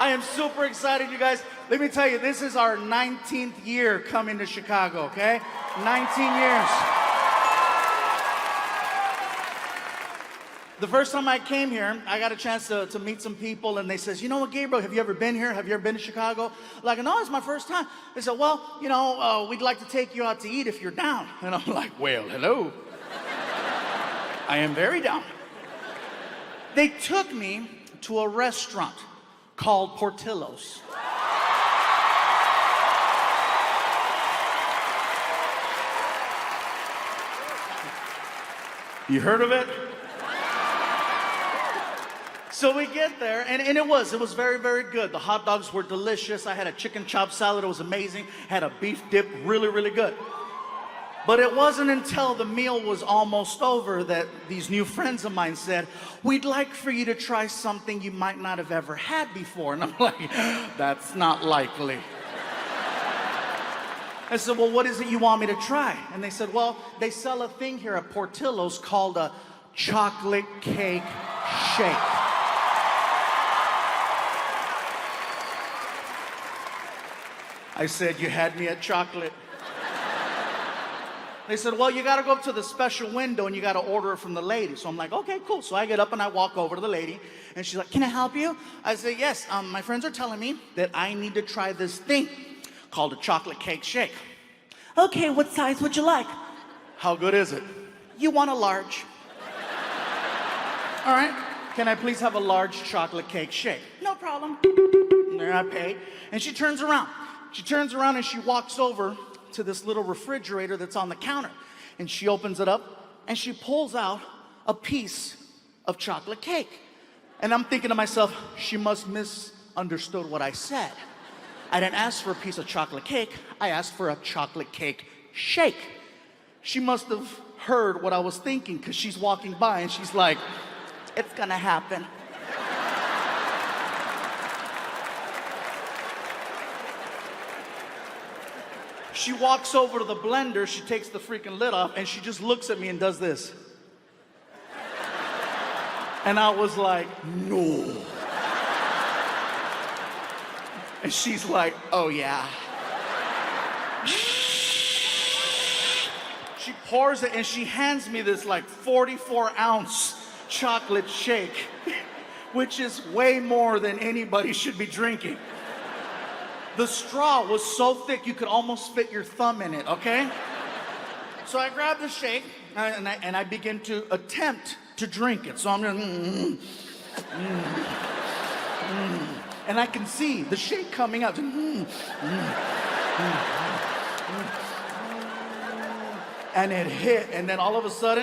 I am super excited, you guys. Let me tell you, this is our 19th year coming to Chicago, okay? 19 years. The first time I came here, I got a chance to meet some people, and they says, you know what, Gabriel, have you ever been here? Have you ever been to Chicago? Like, no, it's my first time. They said, well, you know, we'd like to take you out to eat if you're down. And I'm like, well, hello. I am very down. They took me to a restaurant called Portillo's. You heard of it? So we get there, and it was very, very good. The hot dogs were delicious. I had a chicken chop salad, it was amazing. Had a beef dip, really, really good. But it wasn't until the meal was almost over that these new friends of mine said, we'd like for you to try something you might not have ever had before. And I'm like, that's not likely. I said, well, what is it you want me to try? And they said, well, they sell a thing here at Portillo's called a chocolate cake shake. I said, you had me at chocolate. They said, well, you gotta go up to the special window and you gotta order it from the lady. So I'm like, okay, cool. So I get up and I walk over to the lady, and she's like, can I help you? I say, yes, my friends are telling me that I need to try this thing called a chocolate cake shake. Okay, what size would you like? How good is it? You want a large. All right, can I please have a large chocolate cake shake? No problem. There I pay. And she turns around. She turns around and she walks over to this little refrigerator that's on the counter. And she opens it up and she pulls out a piece of chocolate cake. And I'm thinking to myself, she must misunderstood what I said. I didn't ask for a piece of chocolate cake, I asked for a chocolate cake shake. She must have heard what I was thinking, because she's walking by and she's like, it's gonna happen. She walks over to the blender, she takes the freaking lid off, and she just looks at me and does this. And I was like, no. And she's like, oh yeah. She pours it and she hands me this like 44-ounce chocolate shake, which is way more than anybody should be drinking. The straw was so thick you could almost fit your thumb in it, okay? So I grab the shake and I begin to attempt to drink it. So I'm just, and I can see the shake coming out. And it hit, and then all of a sudden,